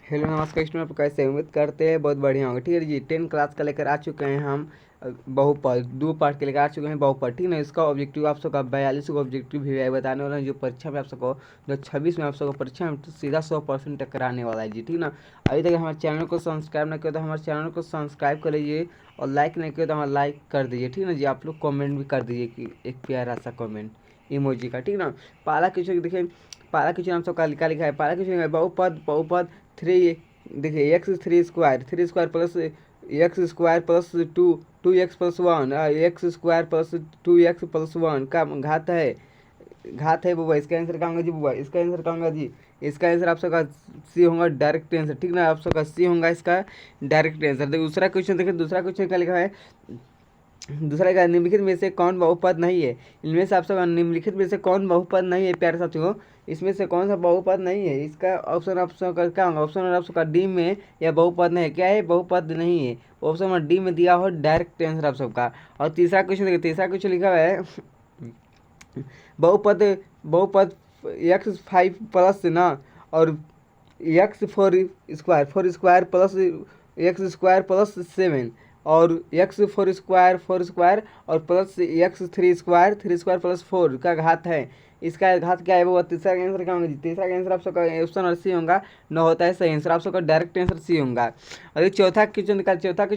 Hello नमस्कार student, आप कैसे हैं? उम्मीद करते हैं बहुत बढ़िया होंगे। ठीक है जी, 10 क्लास का लेकर आ चुके हैं हम बहुपद 2 पार्ट के लेकर आ चुके हैं बहुपद। ठीक है ना, इसका ऑब्जेक्टिव आप सबका 42 का ऑब्जेक्टिव भी है बताने वाला है, जो परीक्षा में आप सबको 2026 में आप सबको परीक्षा में सीधा 100% टकराने वाला है जी। ठीक ना, अभी तक हमारे चैनल को सब्सक्राइब नहीं किया तो हमारे चैनल को सब्सक्राइब कर लीजिए और लाइक नहीं किया तो हमारा लाइक कर दीजिए। ठीक ना जी, आप लोग कॉमेंट भी कर दीजिए कि एक प्यारा सा कॉमेंट इमोजी का। ठीक ना, पहला क्वेश्चन देखिए, पहला क्वेश्चन हम सबका लिखा लिखा है। पहला क्वेश्चन बहुपद बहुपद 3, देखिए x square plus two x plus one, x square plus 2x+1 का घात है बुआ। इसका आंसर क्या होगा जी बुआ? इसका आंसर क्या होगा जी? इसका आंसर आप सबका सी होगा, डायरेक्ट आंसर। ठीक ना, आप सबका सी होगा इसका डायरेक्ट आंसर। देखिए दूसरा क्वेश्चन, देखिए दूसरा क्वेश्चन क्या लिखा है। दूसरा का निम्नलिखित में से कौन बहुपद नहीं है? इनमें से आप सब निम्नलिखित में से कौन बहुपद नहीं है प्यारे साथियों? इसमें से कौन सा बहुपद नहीं है? इसका ऑप्शन ऑप्शन का क्या होगा? ऑप्शन और ऑप्शन का डी में या बहुपद नहीं है, क्या है? बहुपद नहीं है। ऑप्शन नंबर डी में दिया हो डायरेक्ट आंसर आप सबका। और तीसरा क्वेश्चन देखिए, तीसरा क्वेश्चन लिखा हुआ है बहुपद बहुपद x5 प्लस ना, और फोर स्क्वायर प्लस x2+7, और x4 स्क्वायर और प्लस x3 स्क्वायर प्लस 4 का घात है। इसका घात क्या है वो? तीसरा का आंसर क्या होगा जी? तीसरा का आंसर आप सबका ऑप्शन और सी होगा, न होता है सही आंसर। आप सबका डायरेक्ट आंसर सी होगा। और ये चौथा क्वेश्चन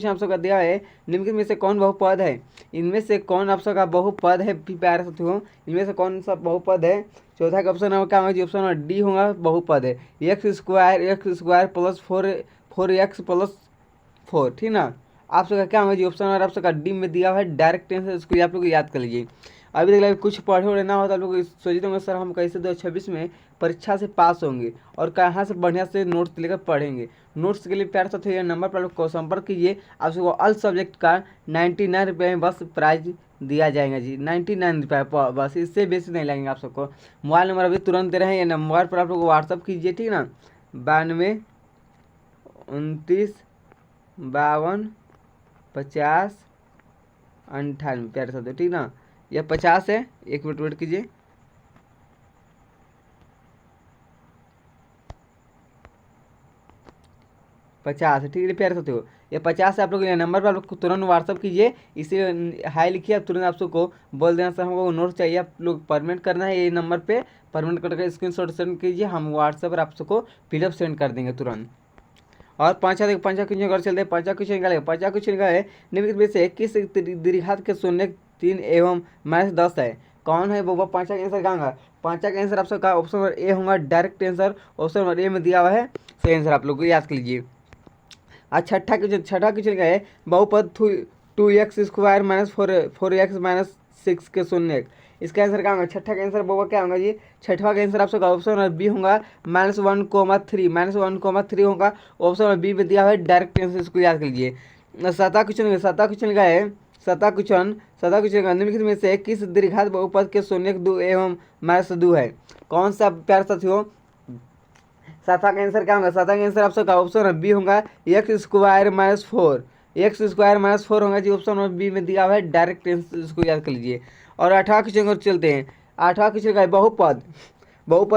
आप सबका दिया है, निम्नलिखित में से कौन बहुपद है? इनमें से कौन आप सबका बहुपद है प्यारे साथियों? इनमें से कौन सा बहुपद है? चौथा का ऑप्शन क्या होगा जी? ऑप्शन नंबर डी होगा बहुपद है, एक्स स्क्वायर प्लस 4x+4। ठीक ना, आप सबका क्या होगा जी? ऑप्शन नंबर आप सबका डी में दिया हुआ है डायरेक्ट आंसर। इसको आप लोग याद कर लीजिए। अभी तक लगे कुछ पढ़े उड़े ना होता, आप लोग सोचते होंगे सर हम कैसे 2026 में परीक्षा से पास होंगे और कहाँ से बढ़िया से नोट्स लेकर पढ़ेंगे। नोट्स के लिए प्यार साथ ये नंबर पर आप लोग को संपर्क कीजिए। आप सबको ऑल सब्जेक्ट का 99 रुपये में बस प्राइज दिया जाएगा जी। 99 रुपये बस, इससे बेसी नहीं लगेंगे आप सबको। मोबाइल नंबर अभी तुरंत दे रहे हैं, या मोबाइल पर आप लोग व्हाट्सअप कीजिए। ठीक ना, 92 29 52 50 98 प्यारे साथ। ठीक ना, यह 50 है, एक मिनट वेट कीजिए। पचास है, ठीक है प्यारे साथियों, ये 50 है। आप लोग ये नंबर पर आप लोग तुरंत व्हाट्सअप कीजिए, इसे हाई लिखिए, आप तुरंत आप सबको बोल देना सर हमको नोट चाहिए, आप लोग परमेंट करना है ये नंबर पे। परमेंट करके स्क्रीनशॉट सेंड कीजिए, हम व्हाट्सएप पर आप सबको फिलअप सेंड कर देंगे तुरंत। और पाँचा क्वेश्चन अगर चलते हैं, पाँचा क्वेश्चन निकालेगा। पाँचा क्वेश्चन का है, निम्नलिखित में से किस द्विघात के शून्य 3 एवं -10 है? कौन है वो? पाँचा का आंसर क्या होगा? पाँचा का आंसर आप सबका ऑप्शन नंबर ए होगा direct answer. Option number A में दिया हुआ है सही आंसर, आप लोग को याद कर लीजिए। आज छठा क्वेश्चन का है, बहुपद 2x² -4x-6 के शून्य। इसका आंसर क्या होगा? छठा का आंसर वो क्या होगा जी? छठवा का आंसर आप सबका ऑप्शन नंबर बी होगा -1,3 होगा। ऑप्शन नंबर बी में दिया हुआ है डायरेक्ट आंसर, इसको याद कर लीजिए। सातवां क्वेश्चन का है, सातवां क्वेश्चन का निम्नलिखित में से किस द्विघात बहुपद के शून्य 2 एवं -2 है? कौन सा प्यार साथियों? सातवां का आंसर क्या होगा? सातवां का आंसर आप सबका ऑप्शन बी होगा x² -4 होगा जी। ऑप्शन नंबर बी में दिया हुआ है डायरेक्ट आंसर, इसको याद कर लीजिए। और 8वां क्वेश्चन पर चलते हैं। 8वां क्वेश्चन का है, बहुपद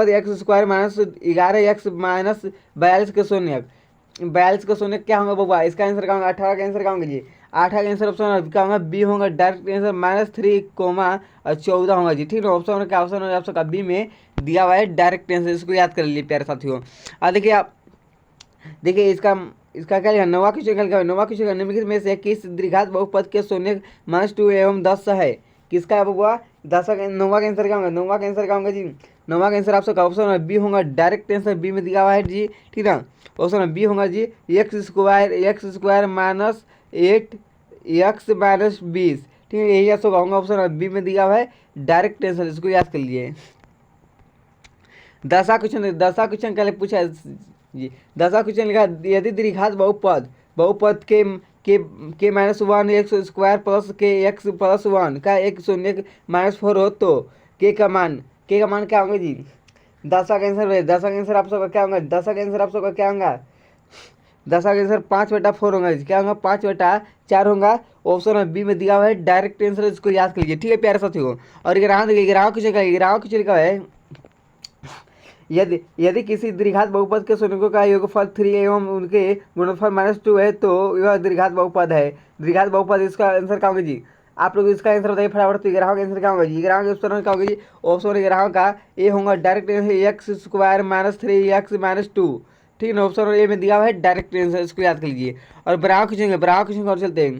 x² -11x -42 के शून्य। 42 का शून्य क्या होगा बबुआ? इसका आंसर क्या होगा? 18 का आंसर क्या होगा जी? 18 का आंसर ऑप्शन क्या होगा? बी होगा डायरेक्ट आंसर, -3,14 होगा जी। ठीक है, ऑप्शन क्या? ऑप्शन आप सबका बी में दिया हुआ है डायरेक्ट आंसर, इसको याद कर लीजिए प्यारे साथियों। देखिए आप देखिए इसका इसका क्या लिखा? नौवां क्वेश्चन क्या लिखा? नौवां क्वेश्चन निम्नलिखित में से किस द्विघात बहुपद के शून्य -2 एवं 10 है? किसका है बबुआ? 10 का नौवां का आंसर क्या होगा? नौवां का आंसर क्या होगा जी? नौवां का आंसर आप सबका ऑप्शन बी होगा डायरेक्ट आंसर, बी में दिया हुआ है जी। ठीक है, ऑप्शन बी होगा जी x² -8 x -20। ठीक है, यही आप सबका होगा ऑप्शन बी में दिया हुआ है डायरेक्ट आंसर, इसको याद कर लीजिए। 10वां क्वेश्चन पहले पूछा है जी। 10वां क्वेश्चन लिखा, यदि द्विघात बहुपद के -1 x² प्लस के x+1 का एक शून्य -4 हो तो के का मान क्या होगा जी? 10वां का आंसर आप सबका क्या होगा? 10वां का आंसर आप सबका क्या होगा? 10वां का आंसर 5/4 होगा जी। क्या होगा? 5/4 होगा। ऑप्शन बी में दिया हुआ है डायरेक्ट आंसर, इसको याद कर लीजिए। ठीक है प्यारे साथियों। और 11वां क्वेश्चन का है, यदि यदि किसी द्विघात बहुपद के शून्यों का योगफल 3 एवं उनके गुणनफल -2 है तो यह द्विघात बहुपद है। द्विघात बहुपद, इसका आंसर क्या होगा जी? आप लोग इसका आंसर बताइए फटाफट। तो ग्राह का आंसर क्या होगा जी? ग्राह के ऑप्शन क्या होगा जी? ऑप्शन ग्राह का ए होगा डायरेक्ट एक्स स्क्वायर -3x-2। ठीक है, ऑप्शन ए में दिया हुआ है डायरेक्ट आंसर, इसको याद कर लीजिए। और ब्राह पूछेंगे, ब्राह क्वेश्चन और चलते हैं।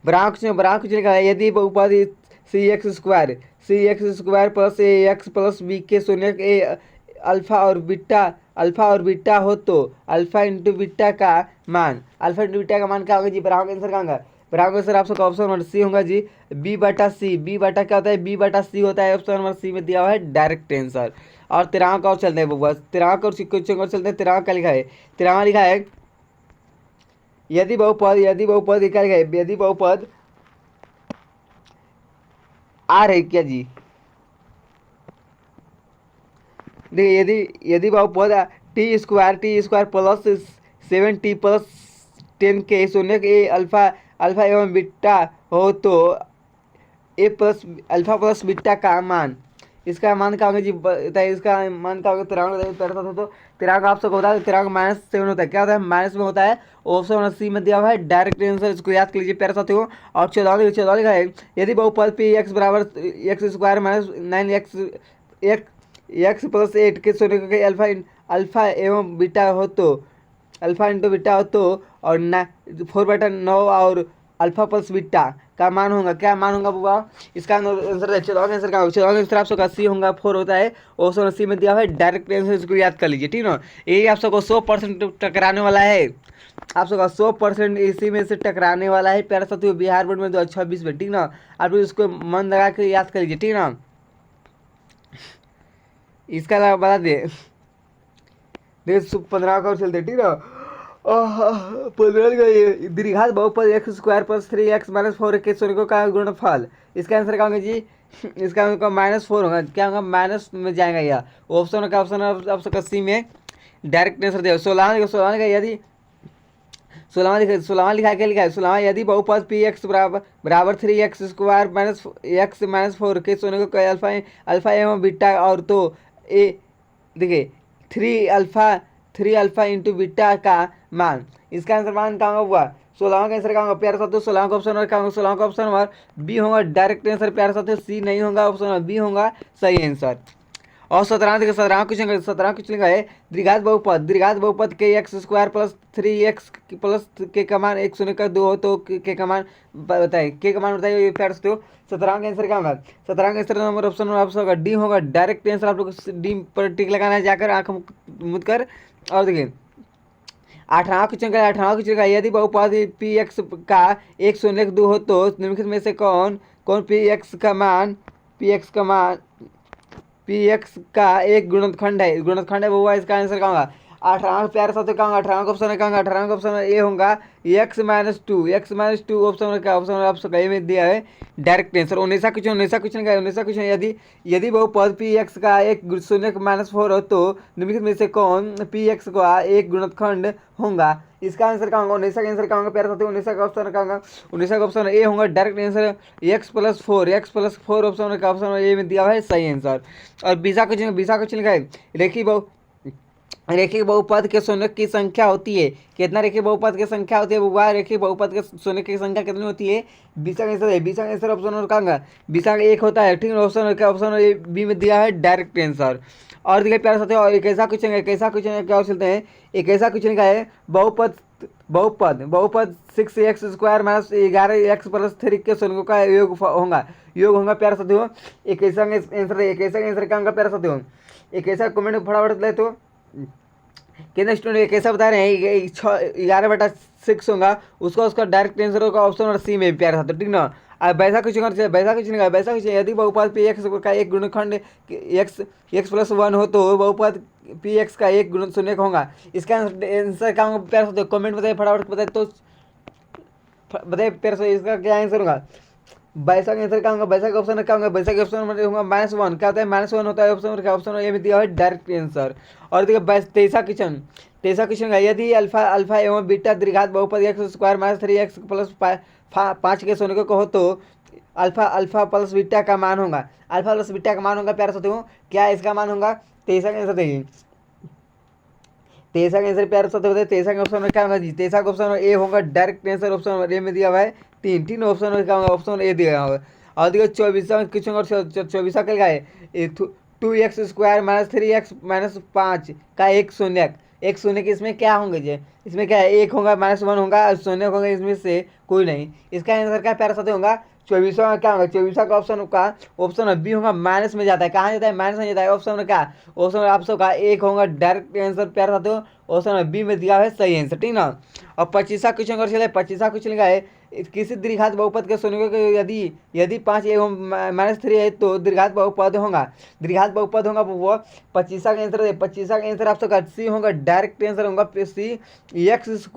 ब्राह क्वेश्चन का है, यदि बहुपद सी एक्स स्क्वायर प्लस ए एक्स प्लस बी के शून्य ए अल्फा और बीटा हो तो अल्फा इंटू बीटा का मान क्या होगा जी? ब्राह का आंसर क्या होगा? ब्राह का आंसर आप सबका ऑप्शन नंबर सी होगा जी, बी बटा सी। बी बटा क्या होता है? बी बटा सी होता है। ऑप्शन नंबर सी में दिया हुआ है डायरेक्ट आंसर। और 13 का और चलते हैं बस, 13 का और क्वेश्चन और चलते हैं। 13 का लिखा है, 13 लिखा है, यदि बहुपद क्या लिखा है? यदि बहुपद आर है क्या जी? देखिए, यदि बहुपद T square plus 7t plus 10 के शून्य के अल्फा एवं बीटा हो तो ए प्लस अल्फा प्लस बीटा का मान, इसका मान क्या होगा जी? बताइए, इसका मान क्या होगा? 13 हो तो 13 का आप सबको बता दें, 13 का -7 होता है। क्या होता है? माइनस में होता है। ऑप्शन सी में दिया हुआ है डायरेक्ट आंसर, इसको याद कर लीजिए प्यारे साथियों। और 14 लिखा है, यदि बहुपद पी एक्स बराबर एक्स स्क्वायर -9x प्लस 8 के शून्य के अल्फा एवं बीटा हो तो अल्फा इंटू बीटा हो तो और 4/9 और अल्फा प्लस बीटा का मान होगा। क्या मान होगा बुआ? इसका आंसर है 14 आंसर का 14 आंसर आप सबका 80 होगा, 4 होता है। ऑप्शन 80 में दिया हुआ है डायरेक्ट आंसर, इसको याद कर लीजिए। ठीक ना, यही आप सबको 100% टकराने वाला है। आप सबका 100% इसी में से टकराने वाला है प्यारे साथियों, बिहार बोर्ड में 2026 में। ठीक ना, आप लोग इसको मन लगा के याद कर लीजिए। ठीक ना, इसका अलावा बता दे 15 का और चलते। ठीक ना, 15 का ये द्विघात बहुपद एक्स स्क्वायर प्लस 3x -4 के शून्य का गुणनफल, इसका आंसर क्या होगा जी? इसका आंसर -4 होगा। क्या होगा? माइनस में जाएगा यह। ऑप्शन का ऑप्शन आप सबका सी में डायरेक्ट आंसर दिया। 16 का यदि 16 लिखा क्या लिखा है? 16 यदि बहुपद पी एक्स बराबर 3x स्क्वायर -4 के शून्य का अल्फा एवं बीटा और तो ए, देखिए 3 अल्फा इंटू बीटा का मान, इसका आंसर मान कहाँ हुआ? 16 का आंसर कहाँ होगा प्यारे साथियों? 16 का ऑप्शन नंबर क्या होगा? 16 का ऑप्शन नंबर बी होगा डायरेक्ट आंसर प्यारे साथियों, सी नहीं होगा। ऑप्शन नंबर बी होगा सही आंसर। और 17 क्वेश्चन का है, द्विघात बहुपद के x square plus 3x plus के का मान 1 शून्य का 2 हो तो के का मान बताइए। के का मान बताइए प्यारे साथियों। 17 का आंसर क्या होगा? 17 का आंसर नंबर ऑप्शन आप सबका डी होगा डायरेक्ट आंसर। आप लोग डी पर टिक लगाना है जाकर आंख मूंद कर। और देखिए 18 क्वेश्चन का यदि बहुपद पी एक्स का 1 शून्य 2 हो तो निम्नलिखित में से कौन पी एक्स का एक गुणनखंड है वो हुआ। इसका आंसर क्या होगा? 18 प्यारे साथियों क्या होगा? 18 का ऑप्शन है क्या होगा? 18 का ऑप्शन ए होगा x -2 ऑप्शन का ऑप्शन आप सबका ए में दिया है डायरेक्ट आंसर। 19 क्वेश्चन यदि बहुपद पी एक्स का एक शून्य -4 हो तो निम्नलिखित में से कौन पी एक्स का एक गुणनखंड होगा। इसका आंसर क्या होगा? 19 का आंसर क्या होगा प्यारे साथियों? 19 का ऑप्शन क्या होगा? 19 का ऑप्शन ए होगा डायरेक्ट आंसर x + 4 ऑप्शन का ऑप्शन ए में दिया हुआ है सही आंसर। और 20 क्वेश्चन का है, रेखिक बहुपद के शून्य की संख्या होती है कितना? रेखिक बहुपद की संख्या होती है वो रेखिक बहुपद के शून्य की संख्या कितनी होती है? 20 का आंसर है। 20 का आंसर ऑप्शन नंबर क्या होगा? 20 का 1 होता है। ठीक है, ऑप्शन बी में दिया है डायरेक्ट आंसर। और देखिए प्यारे साथियों, और एक ऐसा क्वेश्चन क्या और चलते हैं। एक ऐसा क्वेश्चन का है, बहुपद 6x स्क्वायर -11x प्लस 3 के शून्य का योग होगा प्यारे साथियों। एक ऐसा आंसर क्या होगा प्यारे साथियों? एक ऐसा कमेंट फटाफट ले तो कितने स्टूडेंट कैसा बता रहे हैं? 11/6 होगा उसका डायरेक्ट आंसर होगा ऑप्शन और सी में प्यारे साथियों। ठीक ना, अब वैसा क्वेश्चन यदि बहुपद पी एक्स का एक गुणनखंड x + 1 हो तो बहुपद पी एक्स का एक गुण शून्य होगा। इसका आंसर क्या होगा प्यारे साथियों? कमेंट बताइए फटाफट बताइए तो बताइए प्यारे साथियों इसका क्या आंसर होगा? वैसा का आंसर क्या होगा? वैसा का ऑप्शन क्या होगा? वैसा के ऑप्शन में होगा -1। क्या होता है? -1 होता है ऑप्शन ये में दिया है डायरेक्ट आंसर। और देखिए 23 क्वेश्चन का यदि अल्फा एवं बीटा द्विघात बहुपद x स्क्वायर -3x प्लस 5 के शून्य को हो तो अल्फा अल्फा प्लस बीटा का मान होगा, अल्फा प्लस बीटा का मान होगा प्यारे साथियों, क्या इसका मान होगा, तेईसा का आंसर देखिए, तेईसा का आंसर प्यारे साथियों बताइए, तेईसा के ऑप्शन में क्या होगा जी, तेईसा का ऑप्शन ए होगा डायरेक्ट आंसर, ऑप्शन ए में दिया हुआ है तीन, तीन ऑप्शन में क्या होगा, ऑप्शन ए दिया होगा। और देखिए चौबीसा कुछ होगा, चौबीसा का क्या है, 2x² माइनस 3x माइनस 5 का एक शून्य, एक शून्य के इसमें क्या होंगे जी, इसमें क्या है, एक होगा -1 होगा और शून्य होगा, इसमें से कोई नहीं। इसका आंसर क्या प्यारा साथी होगा, चौबीसों में क्या होगा, चौबीसा का ऑप्शन बी होगा, माइनस में जाता है, कहाँ जाता है, माइनस में जाता है। ऑप्शन में क्या, ऑप्शन में आपसे का एक होगा डायरेक्ट आंसर प्यारा साथी, ऑप्शन में बी में दिया है सही आंसर, ठीक ना। और 25वां क्वेश्चन कर चले, 25वां क्वेश्चन का है, किसी द्विघात बहुपद के शून्य को यदि 5 एवं -3 है तो द्विघात बहुपद होगा, द्विघात बहुपद होगा वो 25वां का आंसर है, 25वां का आंसर आपका सी होगा, डायरेक्ट आंसर होगा सी x²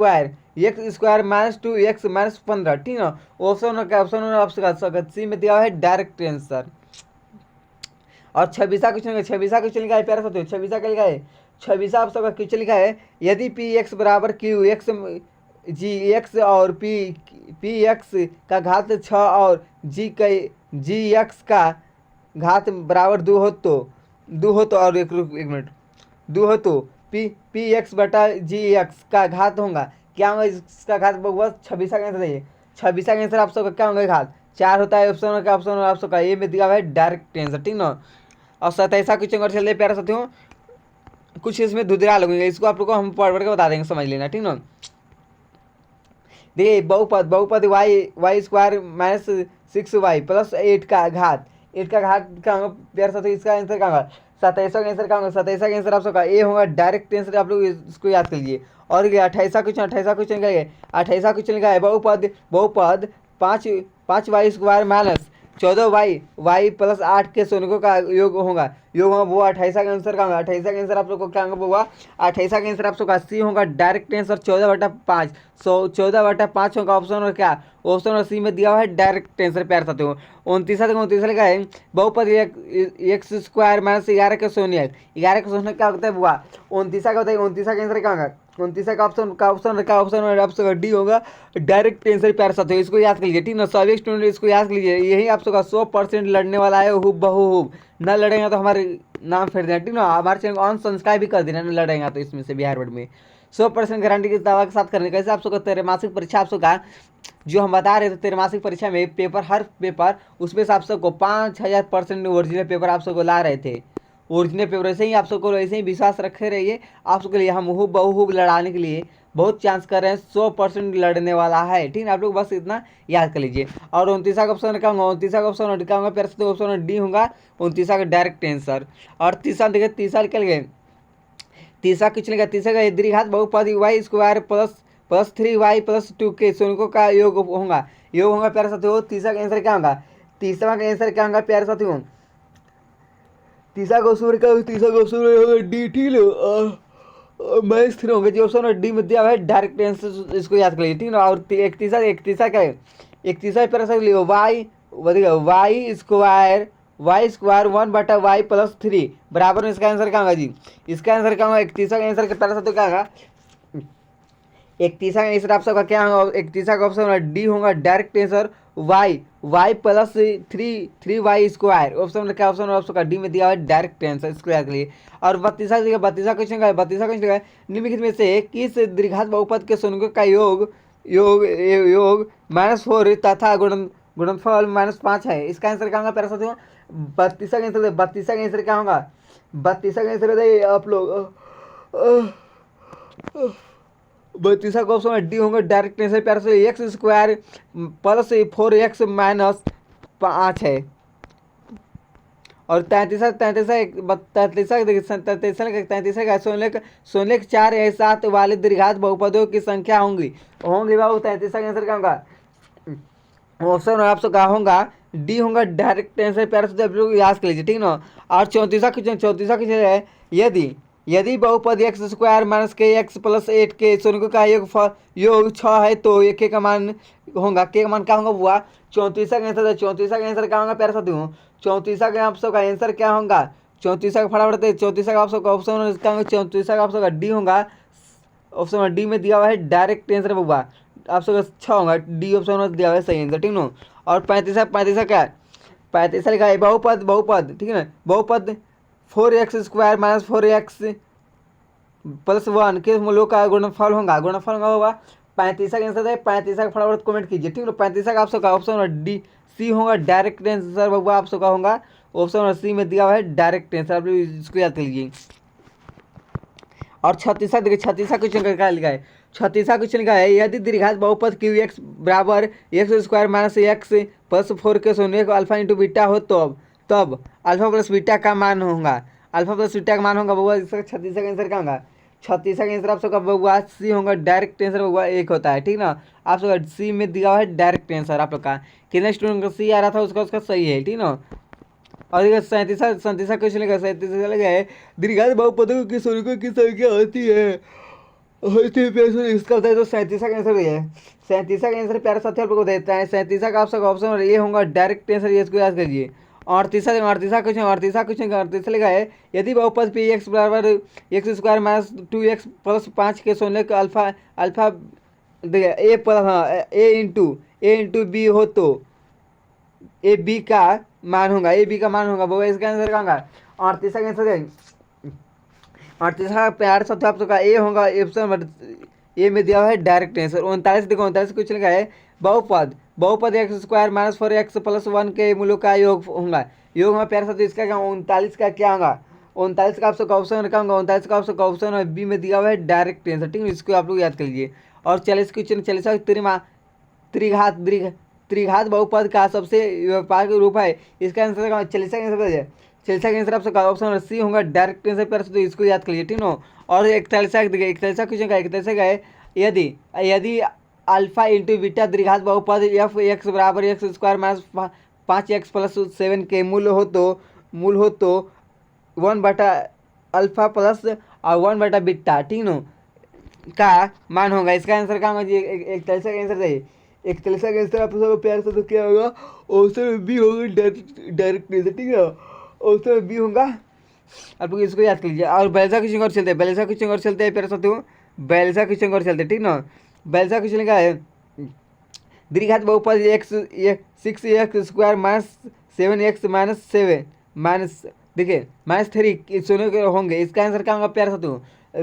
-2x -15, ठीक है। ऑप्शन क्या, ऑप्शन आपका सी में दिया है डायरेक्ट आंसर। और 26वां क्वेश्चन, 26वां क्वेश्चन लिखा है प्यारे साथियों, 26वां का लिखा है, 26वां आप सबका क्वेश्चन लिखा है, यदि पी एक्स बराबर क्यू एक्स जी एक्स और पी एक्स का घात 6 और जी एक्स का घात बराबर 2 हो तो और एक मिनट 2 हो तो पी एक्स बटा जी एक्स का घात होगा, क्या होगा इसका घात होगा, 26वां का आंसर है, 26वां का आंसर आप सबका क्या होगा, घात 4 होता है। ऑप्शन का ऑप्शन आप सबका ये में दिया हुआ है डायरेक्ट आंसर, ठीक ना। और 27वां क्वेश्चन कर चलिए प्यारे साथियों, कुछ इसमें धुधरा लगेगा, इसको आप लोग को हम पढ़ के बता देंगे, समझ लेना, ठीक ना। देखिए बहुपद y² माइनस 6y प्लस 8 का घात, 8 का घात क्या होगा प्यारे साथियों, इसका आंसर क्या होगा, 27वां का आंसर क्या होगा, 27वां का आंसर आप सबका ए होगा, डायरेक्ट आंसर आप लोग इसको याद कर लीजिए। और ये 28वां क्वेश्चन, 28वां क्वेश्चन क्या है, 28वां क्वेश्चन क्या है, बहुपद 5y² माइनस 14y प्लस 8 के शून्यों का योग होगा, वो 28वां का आंसर का होगा, 28वां का आंसर आप लोग को क्या होगा, 28वां का आंसर आप सबका सी होगा, डायरेक्ट आंसर 14/5, 14/5 होगा। ऑप्शन और क्या, ऑप्शन और सी में दिया हुआ है डायरेक्ट आंसर प्यार साथ हो। 29वां का है, बहुपद x² माइनस 11 के शून्य, 11 के शून्य क्या होता है बुआ, 29वां का बताइए, 29वां का आंसर क्या होगा, 29वां का ऑप्शन आपका डी होगा, डायरेक्ट आंसर प्यार साथ हो, इसको याद कर लीजिए, ठीक ना। सभी स्टूडेंट इसको याद कर लीजिए, यही आप सबका 100% लड़ने वाला है, हुबहू न लड़ेगा तो हमारे नाम फेर देना, ठीक ना। हमारे चैनल को ऑन सब्सक्राइब भी कर देना, न लड़ेगा तो इसमें से बिहार बोर्ड में 100% गारंटी के दावा के साथ करने। कैसे आप सबका त्रैमासिक परीक्षा आप सबका जो हम बता रहे थे, त्रैमासिक परीक्षा में पेपर, हर पेपर उसमें से आप सबको 5000% ओरिजिनल पेपर आप सबको ला रहे थे, ओरिजिनल पेपर। ऐसे ही आप सबको ऐसे ही विश्वास रखे रहिए, आप सबके लिए हम हुबहू लड़ाने के लिए बहुत चांस कर रहे हैं, 100% लड़ने वाला है, ठीक है। आप लोग बस इतना याद कर लीजिए। और 29वां का ऑप्शन क्या होगा, 29वां का ऑप्शन क्या होगा प्यारे साथियों, ऑप्शन डी होगा 29वां का डायरेक्ट आंसर। और तीसरा देखिए, तीसरा निकल गए, तीसरा कुछ नहीं, तीसरा का द्विघात बहुपद y² प्लस 3y प्लस 2 के शून्यों का योग होगा, प्यारे साथियों। तीसरा का आंसर क्या होगा, तीसरा का आंसर क्या होगा प्यारे साथियों, तीसरा क्वेश्चन का होगा डी, ठीक है। मैथ्स 3 होंगे जो ऑप्शन डी में दिया हुआ है डायरेक्ट आंसर, इसको याद कर लीजिए, ठीक ना। और एक तीसरा क्या है, एक तीसरा प्यारे साथियों y² 1/y प्लस 3 बराबर में इसका आंसर क्या होगा जी, इसका आंसर क्या होगा, 31वां का आंसर के प्यारे साथियों क्या होगा, 31वां का आंसर आप सबका क्या होगा, 31वां का ऑप्शन डी होगा, direct answer y plus 3y²। Option में क्या, ऑप्शन आपका डी में दिया हुआ है डायरेक्ट आंसर, इसको याद करिए। और 32वां क्वेश्चन का है, 32वां क्वेश्चन है, निम्नलिखित में से किस द्विघात बहुपद के शून्यों का योग -4 तथा गुणनफल -5 है, इसका आंसर क्या होगा प्यारे साथियों, 32वां आंसर, 32वां का आंसर क्या होगा, 32वां का आंसर बताइए आप लोग, 32वां का ऑप्शन डी होगा, डायरेक्ट आंसर प्यारे से x² प्लस 4x माइनस 5 है। और 33 का शून्य 4 या 7 वाले द्विघात बहुपदों की संख्या होंगी बाबू, 33 का आंसर क्या होगा, ऑप्शन आप सबका होगा डी होगा, डायरेक्ट आंसर प्यारे से आप लोग याद कर लीजिए, ठीक ना। और 34वां क्वेश्चन है, यदि बहुपद x² माइनस के x प्लस 8 के शून्यों का योग 6 है तो k का मान होगा, k का मान क्या होगा बुआ, 34वां का आंसर, 34वां का आंसर क्या होगा प्यारे साथियों, 34वां का आप सबका आंसर क्या होगा, 34वां का फटाफट, 34वां का आप सबका ऑप्शन क्या होगा, 34वां का आप सबका डी होगा, ऑप्शन डी में दिया हुआ है डायरेक्ट आंसर बुआ, आप सबका 6 होगा, डी ऑप्शन में दिया हुआ है सही आंसर, ठीक ना। और 35 क्या है, 35 लिखा है बहुपद, बहुपद ठीक है ना, बहुपद 4x² माइनस 4x प्लस 1 के मूल्यों का गुणनफल होगा, गुणनफल होगा 35 का आंसर है। 35 का फटाफट कमेंट कीजिए ठीक है। 35 का आप सबका ऑप्शन नंबर डी सी होगा डायरेक्ट आंसर बबुआ, आप सबका होगा ऑप्शन नंबर सी में दिया हुआ है डायरेक्ट आंसर, आप लोग इसको याद कर लीजिए। और 36 देखिए 36 क्वेश्चन क्या लिखा है, 36 क्वेश्चन लिखा है यदि दीर्घात बहुपद क्यू एक्स बराबर x² माइनस एक्स प्लस 4 के शून्य को अल्फा इंटू बीटा हो तब अल्फा प्लस बीटा का मान होगा, अल्फा प्लस बीटा का मान होगा बबुआ। इसका 36 का आंसर क्या होगा, 36 का आंसर आप सबका बबुआ सी होगा डायरेक्ट आंसर बबुआ 1 होता है ठीक ना। आप सबका सी में दिया हुआ है डायरेक्ट आंसर, आप लोग का कितने स्टूडेंट का सी आ रहा था उसका सही है ठीक ना। और 37 क्वेश्चन लगा, 37 लगा है दीर्घात बहुपदों की संख्या की संख्या होती है इसका होता है तो 37 का आंसर है। 37 का आंसर प्यारे साथी आप लोग को देता है 37 का आप सबका ऑप्शन ये होगा डायरेक्ट आंसर, ये इसको याद करिए। 38 लिखा है यदि बहुपद पी एक्स बराबर x² माइनस 2x प्लस 5 के शून्य का अल्फा देखिए ए प्लस ए इंटू बी हो तो ए बी का मान होगा, ए बी का मान होगा वो इसका आंसर क्या होगा 38 का आंसर है। 38 का प्यार साथ आप सबका ए होगा ऑप्शन ए में दिया हुआ है डायरेक्ट आंसर। 39 देखो 39 कुछ लिखा है बहुपद x² माइनस 4x प्लस 1 के मूल्यों का योग होगा, योग में प्यार साथ इसका क्या 39 का क्या होगा 39 का आप सबका ऑप्शन क्या होगा 39 का आप सबका ऑप्शन बी में दिया हुआ है डायरेक्ट आंसर ठीक है, इसको आप लोग याद कर लीजिए। और 40 क्वेश्चन 40 त्रिघात बहुपद का सबसे व्यापक रूप है, इसका आंसर 40 का आंसर है 40 का आंसर आप सबका ऑप्शन सी होगा डायरेक्ट आंसर प्यार तो इसको याद कर लीजिए ठीक ना। और 41 क्वेश्चन का 41 का है यदि अल्फा इंटू बीटा द्विघात बहुपद एफ एक्स बराबर x² माइनस 5x प्लस 7 के मूल हो तो 1/अल्फा प्लस और 1/बीटा ठीक नो का मान होगा, इसका आंसर क्या होगा जी 41 का आंसर है। 41 का आंसर आप सब प्यार से तो क्या होगा ऑप्शन बी होगा डायरेक्ट आंसर ठीक है, ऑप्शन बी होगा आप लोग इसको याद कर लीजिए। और बैलेंसा क्वेश्चन और चलते हैं, बैलेंसा क्वेश्चन और चलते हैं प्यारे साथियों, बैलेंसा क्वेश्चन और चलते हैं ठीक ना। बैलेंसा क्वेश्चन का है द्विघात बहुपद 6x² minus 7x minus 7 minus देखिए माइनस 3 सोने के होंगे, इसका आंसर क्या होगा प्यारे साथियों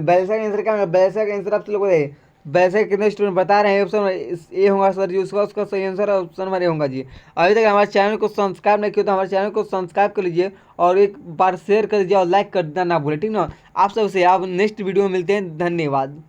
बैलेंसा का आंसर क्या होगा, बैलेंसा का आंसर आप लोगों को बैलेंसा कितने स्टूडेंट बता रहे हैं ऑप्शन ए होगा सर जी, उसका सही आंसर ऑप्शन नंबर ए होगा जी। अभी तक हमारे चैनल को सब्सक्राइब नहीं किया तो हमारे चैनल को सब्सक्राइब कर लीजिए और एक बार शेयर कर दीजिए और लाइक कर देना ना भूलें ठीक ना। आप सबसे आप नेक्स्ट वीडियो में मिलते हैं, धन्यवाद।